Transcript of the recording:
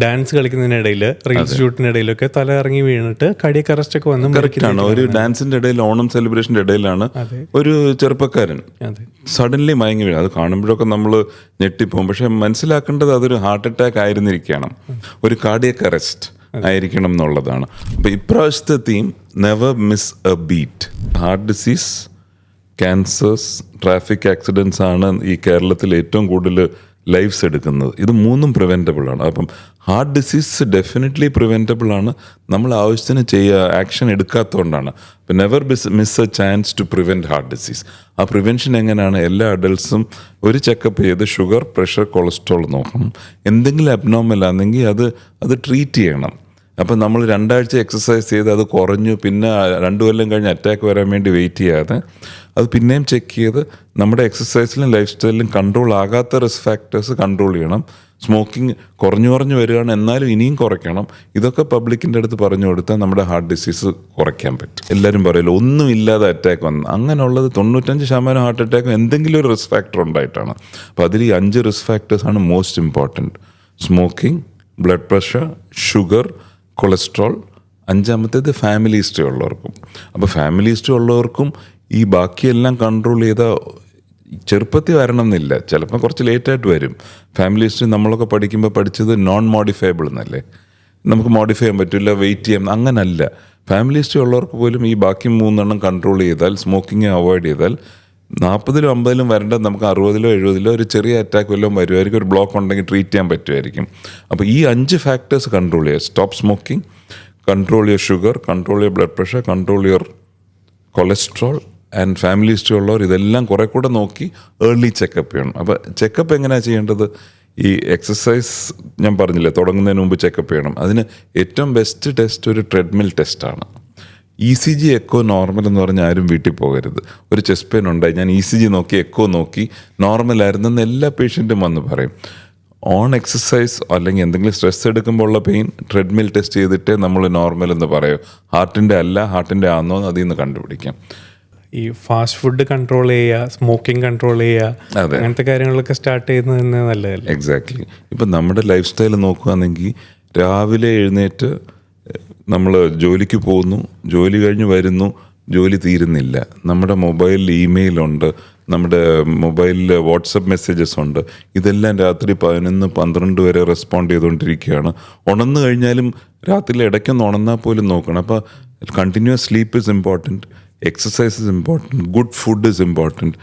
Dance കളിക്കുന്നതിനിടയിൽ reels ഷൂട്ടിനിടയിലൊക്കെ തല ഇറങ്ങി വീണിട്ട് കാർഡിയക് അറസ്റ്റ് ഒക്കെ വന്ന് കറക്റ്റാണ്. ഒരു ഡാൻസിന്റെ ഇടയിൽ, ഓണം സെലിബ്രേഷന്റെ ഇടയിലാണ് ഒരു ചെറുപ്പക്കാരൻ സഡൻലി മയങ്ങി വീഴും. അത് കാണുമ്പോഴൊക്കെ നമ്മൾ ഞെട്ടിപ്പോകും. പക്ഷെ മനസ്സിലാക്കേണ്ടത് അതൊരു ഹാർട്ട് അറ്റാക്ക് ആയിരുന്നിരിക്കണം, ഒരു കാർഡിയക് അറസ്റ്റ് ആയിരിക്കണം എന്നുള്ളതാണ്. അപ്പൊ ഇപ്രാവശ്യത്തെ theme never miss A beat. Heart disease, cancers, traffic accidents ആണ് ഈ കേരളത്തിൽ ഏറ്റവും കൂടുതൽ ലൈഫ്സ് എടുക്കുന്നത്. ഇത് മൂന്നും പ്രിവെൻറ്റബിൾ ആണ്. അപ്പം ഹാർട്ട് ഡിസീസ് ഡെഫിനറ്റ്ലി പ്രിവെൻറ്റബിൾ ആണ്. നമ്മൾ ആവശ്യത്തിന് ആക്ഷൻ എടുക്കാത്തതുകൊണ്ടാണ്. അപ്പം never miss a chance to prevent heart disease. ആ പ്രിവെൻഷൻ എങ്ങനെയാണ്? എല്ലാ അഡൾട്ട്സും ഒരു ചെക്കപ്പ് ചെയ്ത് ഷുഗർ, പ്രഷർ, കൊളസ്ട്രോൾ നോക്കണം. എന്തെങ്കിലും അബ്നോർമൽ ആണെങ്കിൽ അത് ട്രീറ്റ് ചെയ്യണം. അപ്പം നമ്മൾ 2 ആഴ്ച എക്സസൈസ് ചെയ്ത് അത് കുറഞ്ഞു, പിന്നെ 2 കൊല്ലം കഴിഞ്ഞ് അറ്റാക്ക് വരാൻ വേണ്ടി വെയിറ്റ് ചെയ്യാതെ അത് പിന്നെയും ചെക്ക് ചെയ്ത് നമ്മുടെ എക്സസൈസിലും ലൈഫ് സ്റ്റൈലിലും കൺട്രോൾ ആകാത്ത റിസ്ക് ഫാക്ടേഴ്സ് കൺട്രോൾ ചെയ്യണം. സ്മോക്കിംഗ് കുറഞ്ഞു വരികയാണ്, എന്നാലും ഇനിയും കുറയ്ക്കണം. ഇതൊക്കെ പബ്ലിക്കിൻ്റെ അടുത്ത് പറഞ്ഞു കൊടുത്താൽ നമ്മുടെ ഹാർട്ട് ഡിസീസ് കുറയ്ക്കാൻ പറ്റും. എല്ലാവരും പറയല്ലോ ഒന്നും ഇല്ലാതെ അറ്റാക്ക് വന്നു. അങ്ങനെയുള്ളത് 95% ഹാർട്ട് അറ്റാക്ക് എന്തെങ്കിലും ഒരു റിസ്ക് ഫാക്ടർ ഉണ്ടായിട്ടാണ്. അപ്പോൾ അതിൽ ഈ 5 റിസ്ക് ഫാക്ടേഴ്സാണ് most important. Smoking, blood pressure, sugar, cholesterol. 5ാമത്തേത് ഫാമിലി ഹിസ്റ്ററി ഉള്ളവർക്കും. അപ്പോൾ ഫാമിലി ഹിസ്റ്ററി ഉള്ളവർക്കും ഈ ബാക്കിയെല്ലാം കൺട്രോൾ ചെയ്താൽ ചെറുപ്പത്തിൽ വരണം എന്നില്ല, ചിലപ്പോൾ കുറച്ച് ലേറ്റായിട്ട് വരും. ഫാമിലി ഹിസ്റ്ററി നമ്മളൊക്കെ പഠിച്ചത് നോൺ മോഡിഫയബിൾ എന്നല്ലേ, നമുക്ക് മോഡിഫൈ ചെയ്യാൻ പറ്റില്ല, വെയിറ്റ് ചെയ്യാം, അങ്ങനല്ല. ഫാമിലി ഹിസ്റ്ററി ഉള്ളവർക്ക് പോലും ഈ ബാക്കി 3 കൺട്രോൾ ചെയ്താൽ, സ്മോക്കിങ് അവോയ്ഡ് ചെയ്താൽ 40-ലും 50-ലും വരേണ്ടത് നമുക്ക് 60-ലോ 70-ലോ ഒരു ചെറിയ അറ്റാക്ക് വല്ലതും വരുമായിരിക്കും. ഒരു ബ്ലോക്ക് ഉണ്ടെങ്കിൽ ട്രീറ്റ് ചെയ്യാൻ പറ്റുമായിരിക്കും. അപ്പോൾ ഈ 5 ഫാക്ടേഴ്സ് കൺട്രോൾ ചെയ്യുക. Stop smoking, control your sugar, control your blood pressure, control your cholesterol and family history ഉള്ളവർ ഇതെല്ലാം കുറെ കൂടെ നോക്കി ഏർലി ചെക്കപ്പ് ചെയ്യണം. അപ്പോൾ ചെക്കപ്പ് എങ്ങനെയാണ് ചെയ്യേണ്ടത്? ഈ എക്സസൈസ് ഞാൻ പറഞ്ഞില്ലേ, തുടങ്ങുന്നതിന് മുമ്പ് ചെക്കപ്പ് ചെയ്യണം. അതിന് ഏറ്റവും ബെസ്റ്റ് ടെസ്റ്റ് ഒരു ട്രെഡ്മിൽ ടെസ്റ്റാണ്. ECG, എക്കോ, നോർമൽ എന്ന് പറഞ്ഞാൽ ആരും വീട്ടിൽ പോകരുത്. ഒരു ചെസ്റ്റ് പെയിൻ ഉണ്ടായി, ഞാൻ ECG നോക്കി, എക്കോ നോക്കി, നോർമലായിരുന്നെന്ന് എല്ലാ പേഷ്യൻറ്റും വന്ന് പറയും. ഓൺ എക്സസൈസ് അല്ലെങ്കിൽ എന്തെങ്കിലും സ്ട്രെസ് എടുക്കുമ്പോൾ ഉള്ള പെയിൻ ട്രെഡ്മിൽ ടെസ്റ്റ് ചെയ്തിട്ടേ നമ്മൾ നോർമൽ എന്ന് പറയും. ഹാർട്ടിൻ്റെ അല്ല, ഹാർട്ടിൻ്റെ ആണെന്നോ അതിൽ നിന്ന് കണ്ടുപിടിക്കാം. ഈ ഫാസ്റ്റ് ഫുഡ് കൺട്രോൾ ചെയ്യുക, സ്മോക്കിംഗ് കൺട്രോൾ ചെയ്യുക, അങ്ങനത്തെ കാര്യങ്ങളൊക്കെ സ്റ്റാർട്ട് ചെയ്യുന്നത് തന്നെ നല്ലതല്ലേ? എക്സാക്ട്ലി. ഇപ്പം നമ്മുടെ ലൈഫ് സ്റ്റൈൽ നോക്കുകയാണെങ്കിൽ രാവിലെ എഴുന്നേറ്റ് നമ്മൾ ജോലിക്ക് പോകുന്നു, ജോലി കഴിഞ്ഞ് വരുന്നു, ജോലി തീരുന്നില്ല. നമ്മുടെ മൊബൈലിൽ ഇമെയിലുണ്ട്, നമ്മുടെ മൊബൈലിൽ വാട്സപ്പ് മെസ്സേജസ് ഉണ്ട്. ഇതെല്ലാം രാത്രി 11-12 വരെ റെസ്പോണ്ട് ചെയ്തുകൊണ്ടിരിക്കുകയാണ്. ഉണർന്നു കഴിഞ്ഞാലും രാത്രി ഇടയ്ക്കൊന്ന് ഉണർന്നാൽ പോലും നോക്കണം. അപ്പോൾ continuous sleep is important, exercise is important, good food is important.